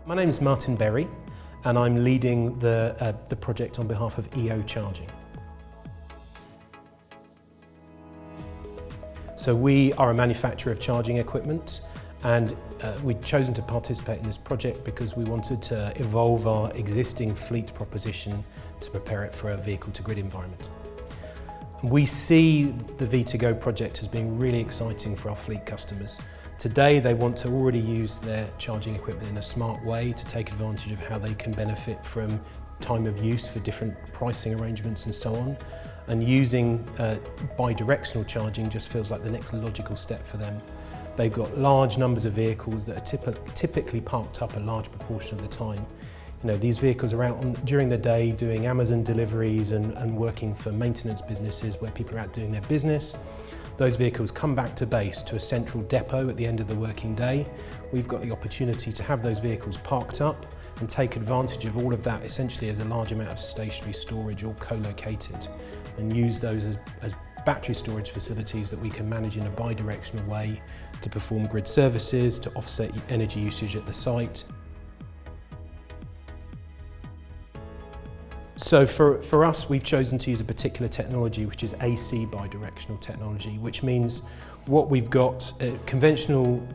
My name is Martyn and I'm leading the project on behalf of EO Charging. So we are a manufacturer of charging equipment, and we'd chosen to participate in this project because we wanted to evolve our existing fleet proposition to prepare it for a vehicle-to-grid environment. We see the V2GO project as being really exciting for our fleet customers. Today they want to already use their charging equipment in a smart way to take advantage of how they can benefit from time of use for different pricing arrangements and so on. And using bi-directional charging just feels like the next logical step for them. They've got large numbers of vehicles that are typically parked up a large proportion of the time. You know, these vehicles are out during the day doing Amazon deliveries and working for maintenance businesses where people are out doing their business. Those vehicles come back to base to a central depot at the end of the working day. We've got the opportunity to have those vehicles parked up and take advantage of all of that essentially as a large amount of stationary storage, all co-located, and use those as battery storage facilities that we can manage in a bi-directional way to perform grid services, to offset energy usage at the site. So for us, we've chosen to use a particular technology, which is AC bidirectional technology, which means what we've got, conventional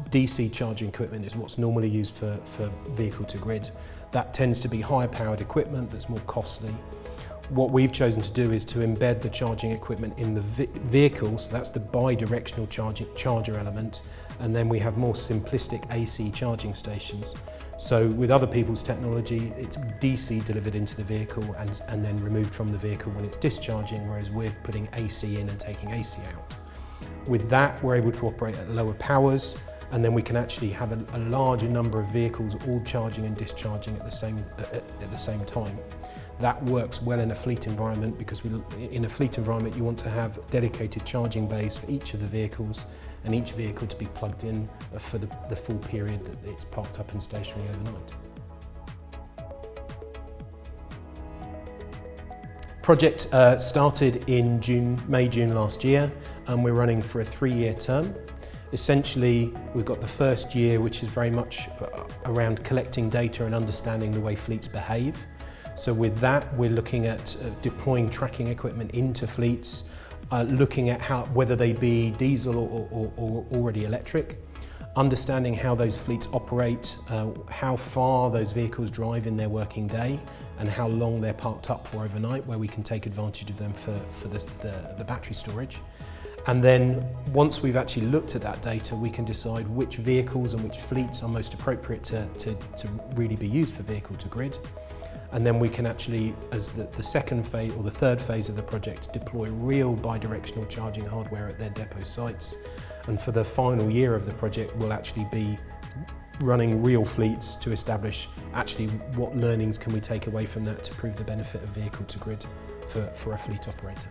DC charging equipment is what's normally used for vehicle to grid. That tends to be higher powered equipment that's more costly. What we've chosen to do is to embed the charging equipment in the vehicle, so that's the bi-directional charger element, and then we have more simplistic AC charging stations. So with other people's technology, it's DC delivered into the vehicle and then removed from the vehicle when it's discharging, whereas we're putting AC in and taking AC out. With that, we're able to operate at lower powers, and then we can actually have a larger number of vehicles all charging and discharging at the same time. That works well in a fleet environment because in a fleet environment you want to have dedicated charging bays for each of the vehicles and each vehicle to be plugged in for the full period that it's parked up and stationary overnight. Project started in May, June last year, and we're running for a 3-year term. Essentially, we've got the first year, which is very much around collecting data and understanding the way fleets behave. So with that, we're looking at deploying tracking equipment into fleets, looking at whether they be diesel or already electric, understanding how those fleets operate, how far those vehicles drive in their working day, and how long they're parked up for overnight, where we can take advantage of them for the battery storage. And then once we've actually looked at that data, we can decide which vehicles and which fleets are most appropriate to really be used for vehicle to grid. And then we can actually, as the second phase or the third phase of the project, deploy real bi-directional charging hardware at their depot sites. And for the final year of the project, we'll actually be running real fleets to establish actually what learnings can we take away from that to prove the benefit of vehicle to grid for a fleet operator.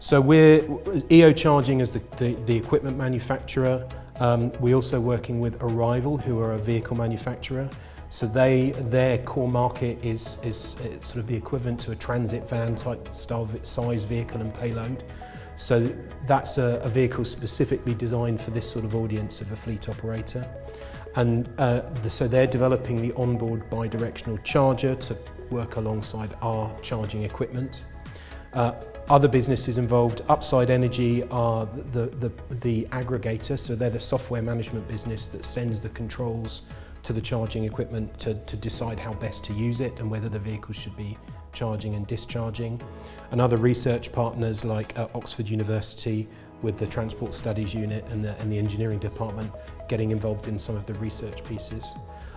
So we're EO Charging as the equipment manufacturer. We're also working with Arrival, who are a vehicle manufacturer. So their core market is sort of the equivalent to a transit van type size vehicle and payload. So that's a vehicle specifically designed for this sort of audience of a fleet operator. And so they're developing the onboard bi-directional charger to work alongside our charging equipment. Other businesses involved, Upside Energy are the aggregator, so they're the software management business that sends the controls to the charging equipment to decide how best to use it and whether the vehicles should be charging and discharging. And other research partners like Oxford University with the Transport Studies Unit and the Engineering Department getting involved in some of the research pieces.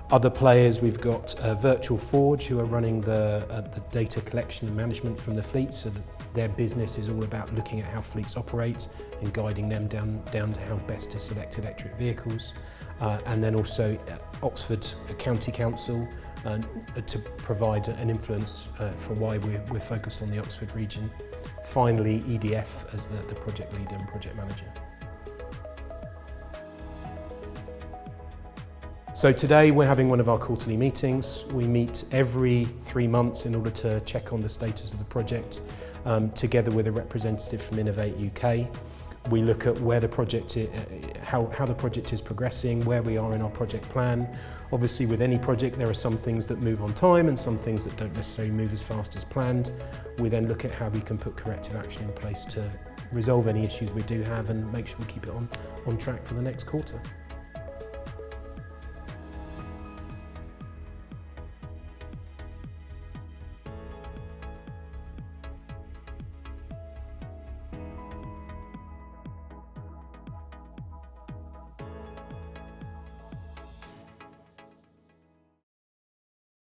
Other players, we've got Virtual Forge, who are running the data collection and management from the fleet, so that their business is all about looking at how fleets operate and guiding them down to how best to select electric vehicles. And then also Oxford County Council to provide an influence for why we're focused on the Oxford region. Finally, EDF as the project leader and project manager. So today we're having one of our quarterly meetings. We meet every 3 months in order to check on the status of the project, together with a representative from Innovate UK. We look at where the project, how the project is progressing, where we are in our project plan. Obviously with any project there are some things that move on time and some things that don't necessarily move as fast as planned. We then look at how we can put corrective action in place to resolve any issues we do have and make sure we keep it on track for the next quarter.